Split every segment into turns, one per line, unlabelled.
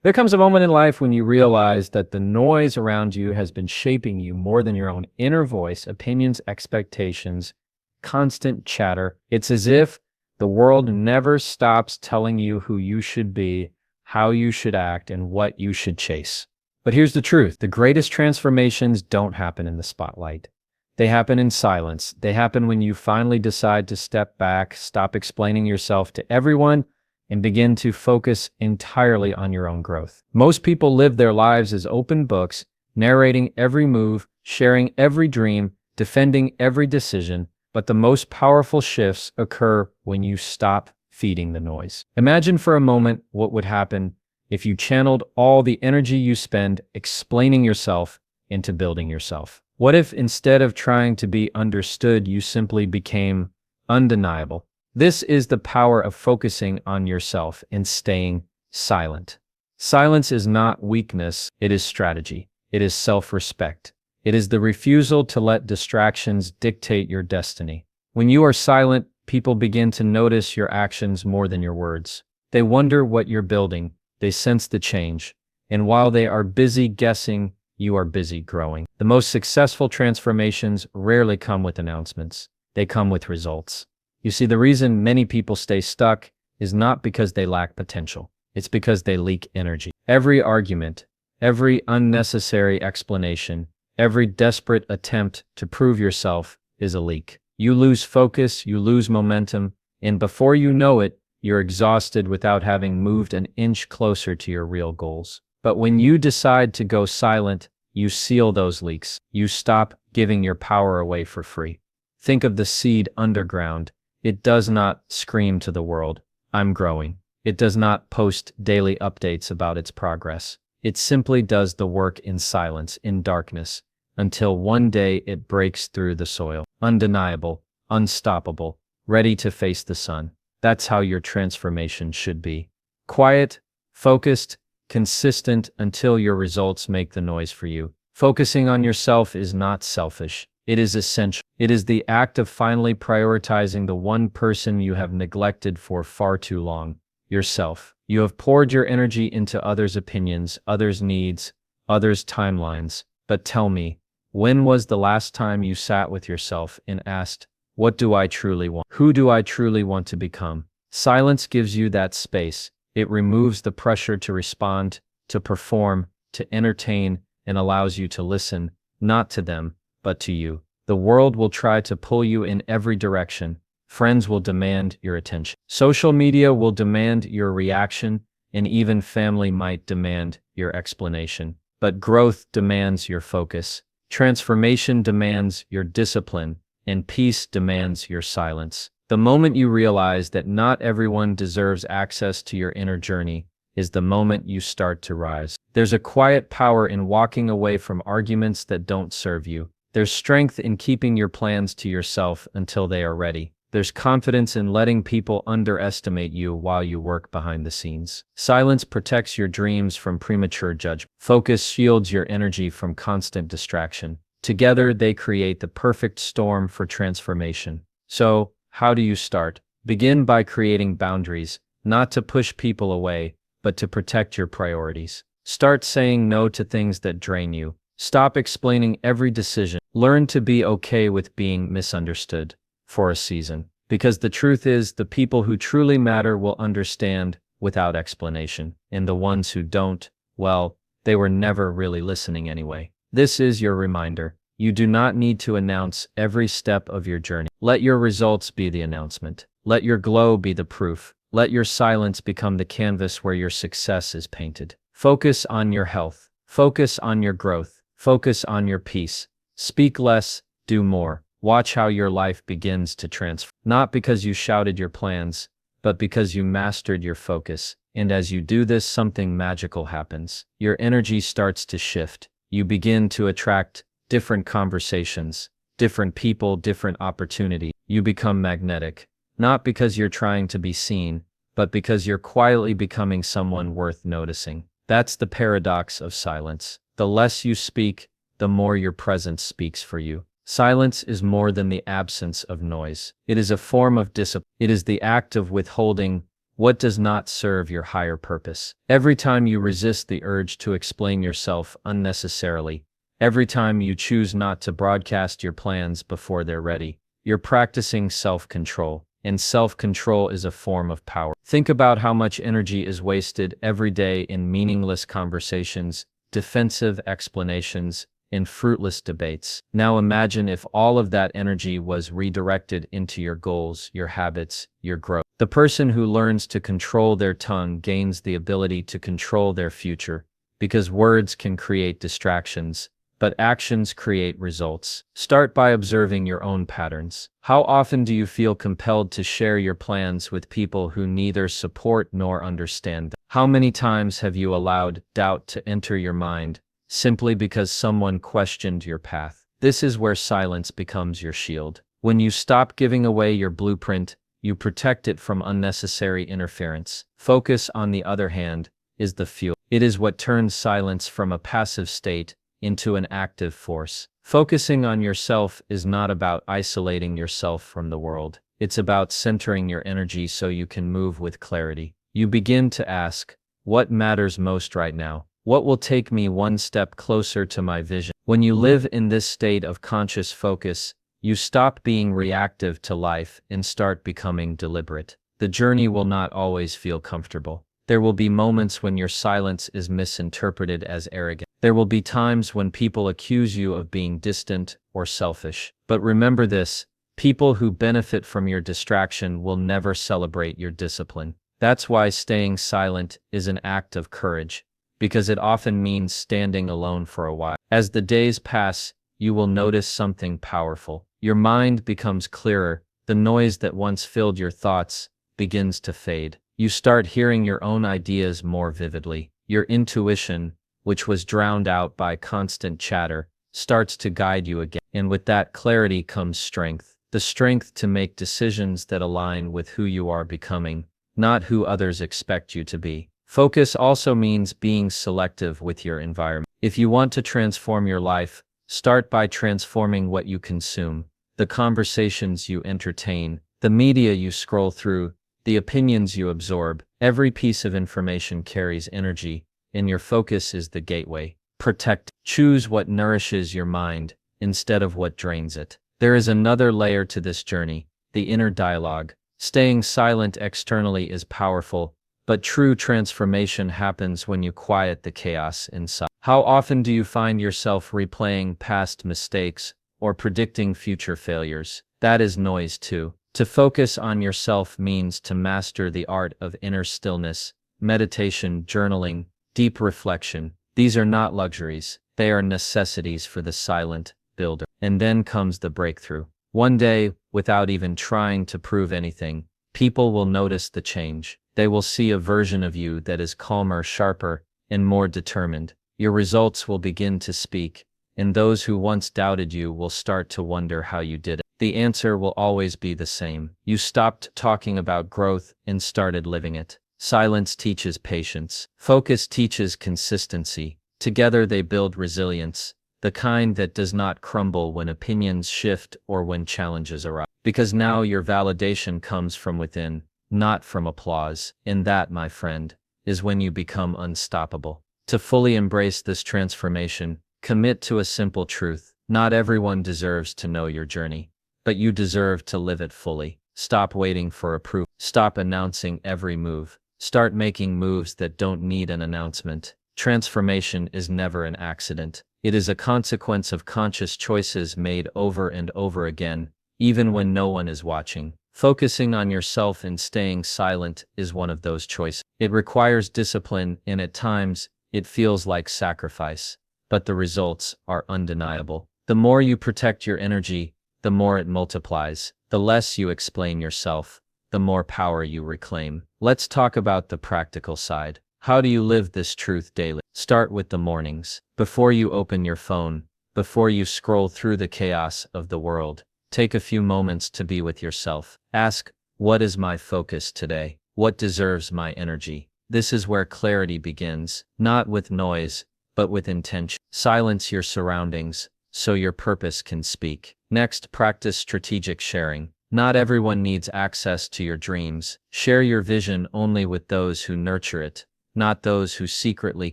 There comes a moment in life when you realize that the noise around you has been shaping you more than your own inner voice, opinions, expectations, constant chatter. It's as if the world never stops telling you who you should be, how you should act, and what you should chase. But here's the truth. The greatest transformations don't happen in the spotlight. They happen in silence. They happen when you finally decide to step back, stop explaining yourself to everyone, and begin to focus entirely on your own growth. Most people live their lives as open books, narrating every move, sharing every dream, defending every decision, but the most powerful shifts occur when you stop feeding the noise. Imagine for a moment what would happen if you channeled all the energy you spend explaining yourself into building yourself. What if instead of trying to be understood, you simply became undeniable? This is the power of focusing on yourself and staying silent. Silence is not weakness, it is strategy. It is self-respect. It is the refusal to let distractions dictate your destiny. When you are silent, people begin to notice your actions more than your words. They wonder what you're building, they sense the change, and while they are busy guessing, you are busy growing. The most successful transformations rarely come with announcements, they come with results. You see, the reason many people stay stuck is not because they lack potential. It's because they leak energy. Every argument, every unnecessary explanation, every desperate attempt to prove yourself is a leak. You lose focus, you lose momentum, and before you know it, you're exhausted without having moved an inch closer to your real goals. But when you decide to go silent, you seal those leaks. You stop giving your power away for free. Think of the seed underground. It does not scream to the world, "I'm growing." It does not post daily updates about its progress. It simply does the work in silence, in darkness, until one day it breaks through the soil. Undeniable, unstoppable, ready to face the sun. That's how your transformation should be. Quiet, focused, consistent until your results make the noise for you. Focusing on yourself is not selfish. It is essential. It is the act of finally prioritizing the one person you have neglected for far too long, yourself. You have poured your energy into others' opinions, others' needs, others' timelines. But tell me, when was the last time you sat with yourself and asked, what do I truly want? Who do I truly want to become? Silence gives you that space. It removes the pressure to respond, to perform, to entertain, and allows you to listen, not to them, but to you. The world will try to pull you in every direction. Friends will demand your attention. Social media will demand your reaction, and even family might demand your explanation. But growth demands your focus. Transformation demands your discipline, and peace demands your silence. The moment you realize that not everyone deserves access to your inner journey is the moment you start to rise. There's a quiet power in walking away from arguments that don't serve you. There's strength in keeping your plans to yourself until they are ready. There's confidence in letting people underestimate you while you work behind the scenes. Silence protects your dreams from premature judgment. Focus shields your energy from constant distraction. Together, they create the perfect storm for transformation. So, how do you start? Begin by creating boundaries, not to push people away, but to protect your priorities. Start saying no to things that drain you. Stop explaining every decision. Learn to be okay with being misunderstood for a season. Because the truth is, the people who truly matter will understand without explanation. And the ones who don't, well, they were never really listening anyway. This is your reminder. You do not need to announce every step of your journey. Let your results be the announcement. Let your glow be the proof. Let your silence become the canvas where your success is painted. Focus on your health. Focus on your growth. Focus on your peace. Speak less, do more. Watch how your life begins to transform. Not because you shouted your plans, but because you mastered your focus. And as you do this, something magical happens. Your energy starts to shift. You begin to attract different conversations, different people, different opportunity. You become magnetic, not because you're trying to be seen, but because you're quietly becoming someone worth noticing. That's the paradox of silence. The less you speak, the more your presence speaks for you. Silence is more than the absence of noise. It is a form of discipline. It is the act of withholding What does not serve your higher purpose? Every time you resist the urge to explain yourself unnecessarily, every time you choose not to broadcast your plans before they're ready, you're practicing self-control, and self-control is a form of power. Think about how much energy is wasted every day in meaningless conversations, defensive explanations, and fruitless debates. Now imagine if all of that energy was redirected into your goals, your habits, your growth. The person who learns to control their tongue gains the ability to control their future, because words can create distractions, but actions create results. Start by observing your own patterns. How often do you feel compelled to share your plans with people who neither support nor understand them? How many times have you allowed doubt to enter your mind simply because someone questioned your path? This is where silence becomes your shield. When you stop giving away your blueprint, you protect it from unnecessary interference. Focus, on the other hand, is the fuel. It is what turns silence from a passive state into an active force. Focusing on yourself is not about isolating yourself from the world. It's about centering your energy so you can move with clarity. You begin to ask, what matters most right now? What will take me one step closer to my vision? When you live in this state of conscious focus, you stop being reactive to life and start becoming deliberate. The journey will not always feel comfortable. There will be moments when your silence is misinterpreted as arrogant. There will be times when people accuse you of being distant or selfish. But remember this, people who benefit from your distraction will never celebrate your discipline. That's why staying silent is an act of courage, because it often means standing alone for a while. As the days pass, you will notice something powerful. Your mind becomes clearer. The noise that once filled your thoughts begins to fade. You start hearing your own ideas more vividly. Your intuition, which was drowned out by constant chatter, starts to guide you again. And with that clarity comes strength. The strength to make decisions that align with who you are becoming, not who others expect you to be. Focus also means being selective with your environment. If you want to transform your life, start by transforming what you consume, the conversations you entertain, the media you scroll through, the opinions you absorb. Every piece of information carries energy, and your focus is the gateway. Protect. Choose what nourishes your mind instead of what drains it. There is another layer to this journey, the inner dialogue. Staying silent externally is powerful, but true transformation happens when you quiet the chaos inside. How often do you find yourself replaying past mistakes or predicting future failures? That is noise too. To focus on yourself means to master the art of inner stillness, meditation, journaling, deep reflection. These are not luxuries, they are necessities for the silent builder. And then comes the breakthrough. One day, without even trying to prove anything, people will notice the change. They will see a version of you that is calmer, sharper, and more determined. Your results will begin to speak, and those who once doubted you will start to wonder how you did it. The answer will always be the same. You stopped talking about growth and started living it. Silence teaches patience. Focus teaches consistency. Together they build resilience, the kind that does not crumble when opinions shift or when challenges arise. Because now your validation comes from within, not from applause. And that, my friend, is when you become unstoppable. To fully embrace this transformation, commit to a simple truth. Not everyone deserves to know your journey, but you deserve to live it fully. Stop waiting for approval. Stop announcing every move. Start making moves that don't need an announcement. Transformation is never an accident. It is a consequence of conscious choices made over and over again, even when no one is watching. Focusing on yourself and staying silent is one of those choices. It requires discipline, and at times, it feels like sacrifice, but the results are undeniable. The more you protect your energy, the more it multiplies. The less you explain yourself, the more power you reclaim. Let's talk about the practical side. How do you live this truth daily? Start with the mornings. Before you open your phone, before you scroll through the chaos of the world, take a few moments to be with yourself. Ask, what is my focus today? What deserves my energy? This is where clarity begins, not with noise, but with intention. Silence your surroundings so your purpose can speak. Next, practice strategic sharing. Not everyone needs access to your dreams. Share your vision only with those who nurture it, not those who secretly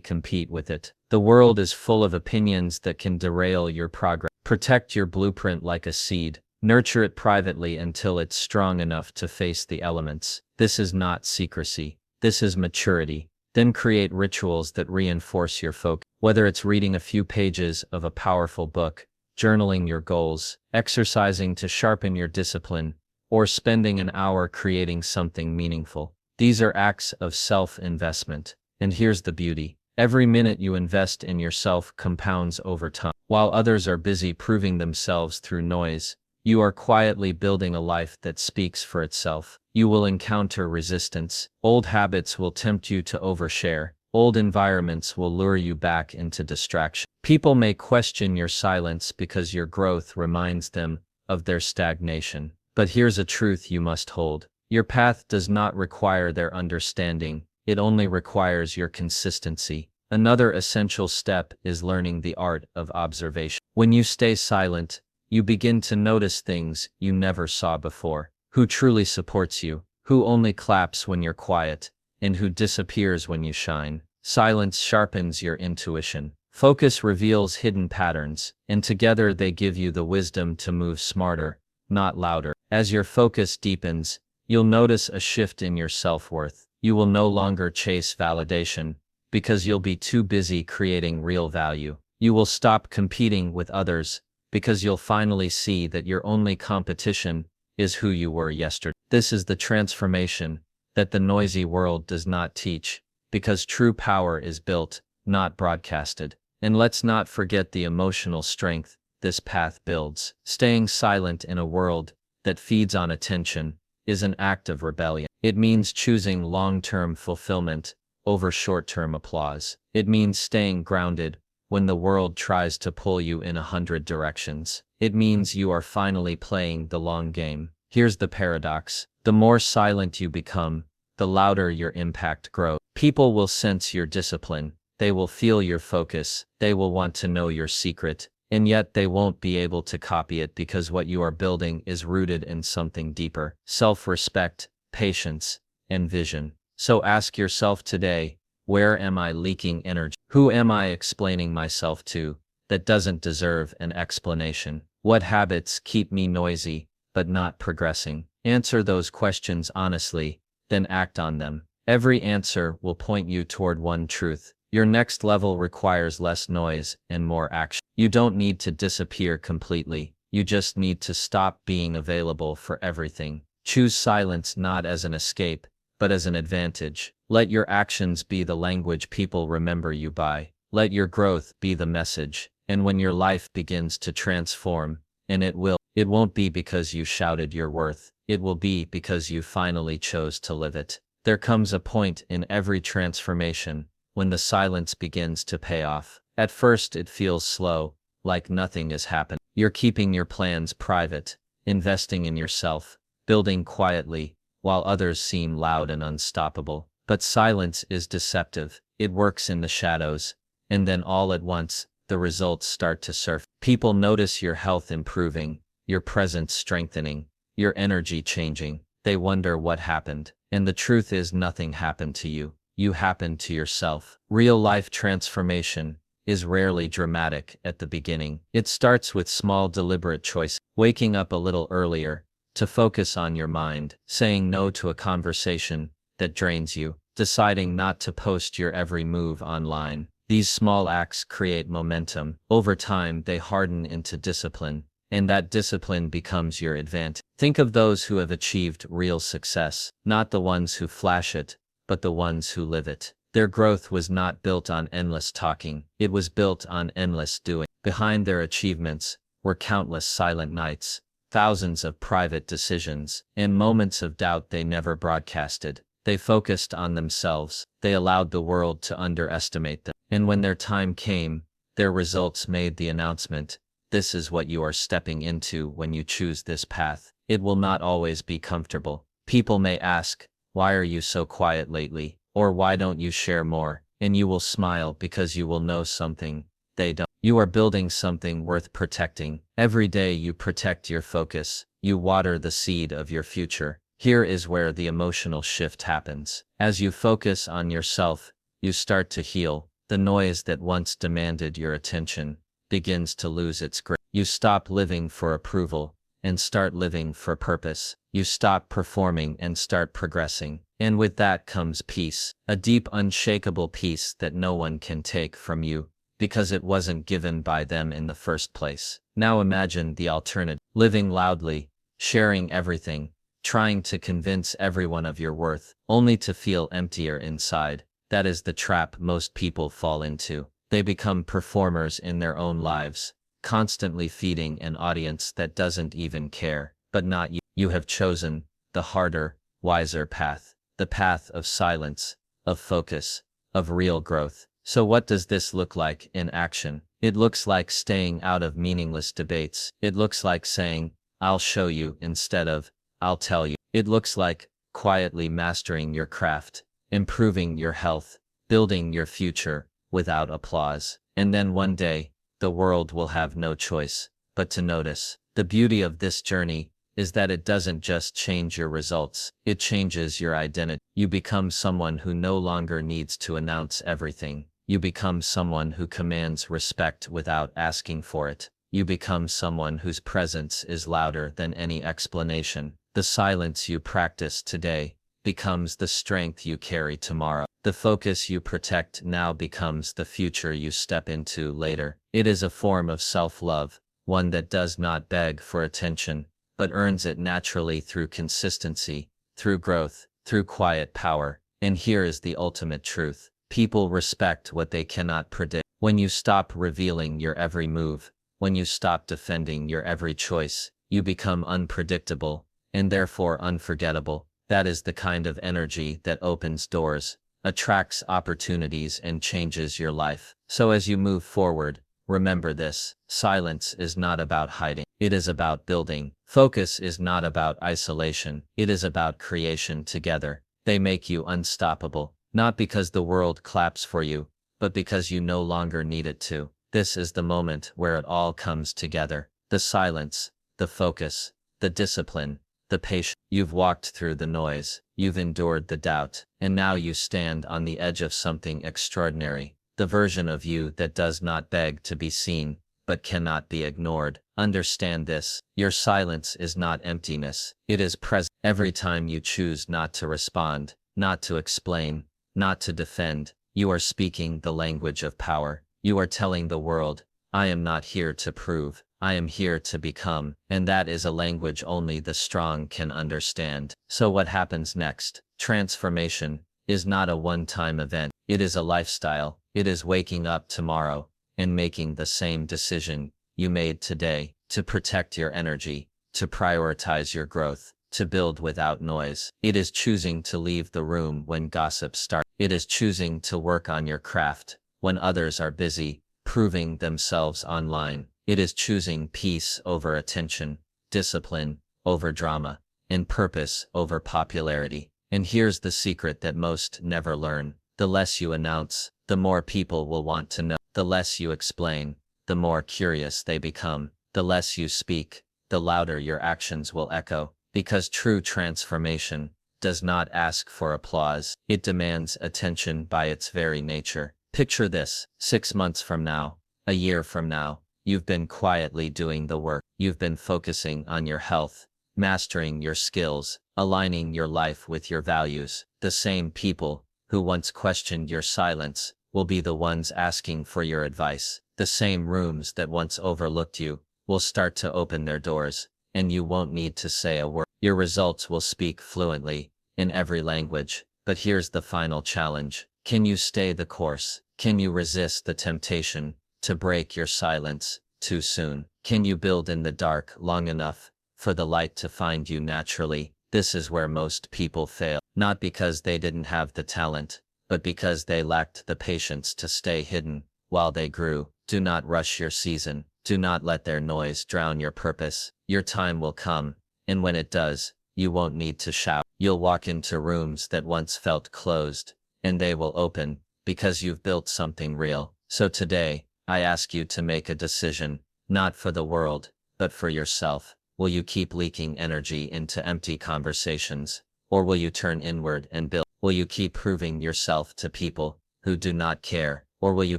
compete with it. The world is full of opinions that can derail your progress. Protect your blueprint like a seed. Nurture it privately until it's strong enough to face the elements. This is not secrecy. This is maturity. Then create rituals that reinforce your focus. Whether it's reading a few pages of a powerful book, journaling your goals, exercising to sharpen your discipline, or spending an hour creating something meaningful. These are acts of self-investment. And here's the beauty. Every minute you invest in yourself compounds over time. While others are busy proving themselves through noise, you are quietly building a life that speaks for itself. You will encounter resistance. Old habits will tempt you to overshare. Old environments will lure you back into distraction. People may question your silence because your growth reminds them of their stagnation. But here's a truth you must hold. Your path does not require their understanding. It only requires your consistency. Another essential step is learning the art of observation. When you stay silent, you begin to notice things you never saw before. Who truly supports you, who only claps when you're quiet, and who disappears when you shine. Silence sharpens your intuition. Focus reveals hidden patterns, and together they give you the wisdom to move smarter, not louder. As your focus deepens, you'll notice a shift in your self-worth. You will no longer chase validation, because you'll be too busy creating real value. You will stop competing with others, because you'll finally see that your only competition is who you were yesterday. This is the transformation that the noisy world does not teach, because true power is built, not broadcasted. And let's not forget the emotional strength this path builds. Staying silent in a world that feeds on attention is an act of rebellion. It means choosing long-term fulfillment over short-term applause. It means staying grounded when the world tries to pull you in 100 directions. It means you are finally playing the long game. Here's the paradox. The more silent you become, the louder your impact grows. People will sense your discipline. They will feel your focus. They will want to know your secret. And yet they won't be able to copy it because what you are building is rooted in something deeper. Self-respect, patience, and vision. So ask yourself today, where am I leaking energy? Who am I explaining myself to that doesn't deserve an explanation? What habits keep me noisy but not progressing? Answer those questions honestly, then act on them. Every answer will point you toward one truth. Your next level requires less noise and more action. You don't need to disappear completely. You just need to stop being available for everything. Choose silence not as an escape, but as an advantage. Let your actions be the language people remember you by. Let your growth be the message. And when your life begins to transform, and it won't be because you shouted your worth. It will be because you finally chose to live it. There comes a point in every transformation when the silence begins to pay off. At first it feels slow, like nothing is happening. You're keeping your plans private, investing in yourself, building quietly, while others seem loud and unstoppable. But silence is deceptive. It works in the shadows, and then all at once, the results start to surface. People notice your health improving, your presence strengthening, your energy changing. They wonder what happened. And the truth is nothing happened to you. You happened to yourself. Real-life transformation is rarely dramatic at the beginning. It starts with small deliberate choices. Waking up a little earlier to focus on your mind, saying no to a conversation that drains you, deciding not to post your every move online. These small acts create momentum. Over time, they harden into discipline, and that discipline becomes your advantage. Think of those who have achieved real success, not the ones who flash it, but the ones who live it. Their growth was not built on endless talking, it was built on endless doing. Behind their achievements were countless silent nights, thousands of private decisions, and moments of doubt they never broadcasted. They focused on themselves. They allowed the world to underestimate them. And when their time came, their results made the announcement. This is what you are stepping into when you choose this path. It will not always be comfortable. People may ask, why are you so quiet lately? Or why don't you share more? And you will smile because you will know something they don't. You are building something worth protecting. Every day you protect your focus,
You water the seed of your future. Here is where the emotional shift happens. As you focus on yourself, you start to heal. The noise that once demanded your attention begins to lose its grip. You stop living for approval and start living for purpose. You stop performing and start progressing. And with that comes peace, a deep, unshakable peace that no one can take from you, because it wasn't given by them in the first place. Now imagine the alternative: living loudly, sharing everything, trying to convince everyone of your worth, only to feel emptier inside. That is the trap most people fall into. They become performers in their own lives, constantly feeding an audience that doesn't even care. But not you. You have chosen the harder, wiser path, the path of silence, of focus, of real growth. So what does this look like in action? It looks like staying out of meaningless debates. It looks like saying, "I'll show you," instead of, "I'll tell you." It looks like quietly mastering your craft, improving your health, building your future without applause. And then one day, the world will have no choice but to notice. The beauty of this journey is that it doesn't just change your results, it changes your identity. You become someone who no longer needs to announce everything. You become someone who commands respect without asking for it. You become someone whose presence is louder than any explanation. The silence you practice today becomes the strength you carry tomorrow. The focus you protect now becomes the future you step into later. It is a form of self-love, one that does not beg for attention, but earns it naturally through consistency, through growth, through quiet power. And here is the ultimate truth: people respect what they cannot predict. When you stop revealing your every move, when you stop defending your every choice, you become unpredictable, and therefore unforgettable. That is the kind of energy that opens doors, attracts opportunities, and changes your life. So as you move forward, remember this: silence is not about hiding, it is about building. Focus is not about isolation, it is about creation together. They make you unstoppable, not because the world claps for you, but because you no longer need it to. This is the moment where it all comes together: the silence, the focus, the discipline, the patience. You've walked through the noise, you've endured the doubt, and now you stand on the edge of something extraordinary. The version of you that does not beg to be seen, but cannot be ignored. Understand this: your silence is not emptiness, it is present. Every time you choose not to respond, not to explain, not to defend, you are speaking the language of power. You are telling the world, "I am not here to prove, I am here to become." And that is a language only the strong can understand. So what happens next? Transformation is not a one-time event. It is a lifestyle. It is waking up tomorrow and making the same decision you made today, to protect your energy, to prioritize your growth, to build without noise. It is choosing to leave the room when gossip starts. It is choosing to work on your craft when others are busy proving themselves online. It is choosing peace over attention, discipline over drama, and purpose over popularity. And here's the secret that most never learn: the less you announce, the more people will want to know. The less you explain, the more curious they become. The less you speak, the louder your actions will echo. Because true transformation does not ask for applause, it demands attention by its very nature. Picture this: 6 months from now, a year from now, you've been quietly doing the work. You've been focusing on your health, mastering your skills, aligning your life with your values. The same people who once questioned your silence will be the ones asking for your advice. The same rooms that once overlooked you will start to open their doors, and you won't need to say a word. Your results will speak fluently in every language. But here's the final challenge: can you stay the course? Can you resist the temptation to break your silence too soon? Can you build in the dark long enough for the light to find you naturally? This is where most people fail, not because they didn't have the talent, but because they lacked the patience to stay hidden while they grew. Do not rush your season. Do not let their noise drown your purpose. Your time will come, and when it does, you won't need to shout. You'll walk into rooms that once felt closed, and they will open, because you've built something real. So today, I ask you to make a decision, not for the world, but for yourself. Will you keep leaking energy into empty conversations? Or will you turn inward and build? Will you keep proving yourself to people who do not care? Or will you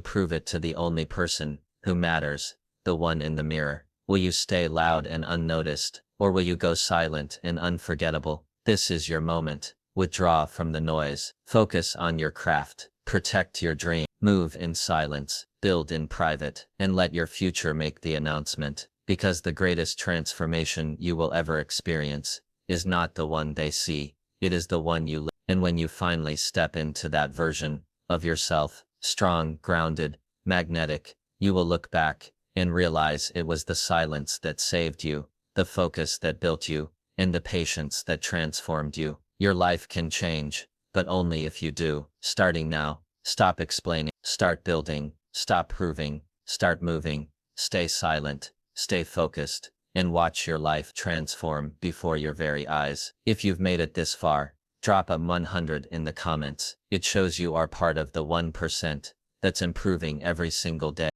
prove it to the only person who matters, the one in the mirror? Will you stay loud and unnoticed? Or will you go silent and unforgettable? This is your moment. Withdraw from the noise. Focus on your craft. Protect your dream. Move in silence. Build in private. And let your future make the announcement. Because the greatest transformation you will ever experience is not the one they see. It is the one you live. And when you finally step into that version of yourself, strong, grounded, magnetic, you will look back and realize it was the silence that saved you, the focus that built you, and the patience that transformed you. Your life can change, but only if you do. Starting now, stop explaining, start building, stop proving, start moving, stay silent, stay focused, and watch your life transform before your very eyes. If you've made it this far, drop a 100 in the comments. It shows you are part of the 1% that's improving every single day.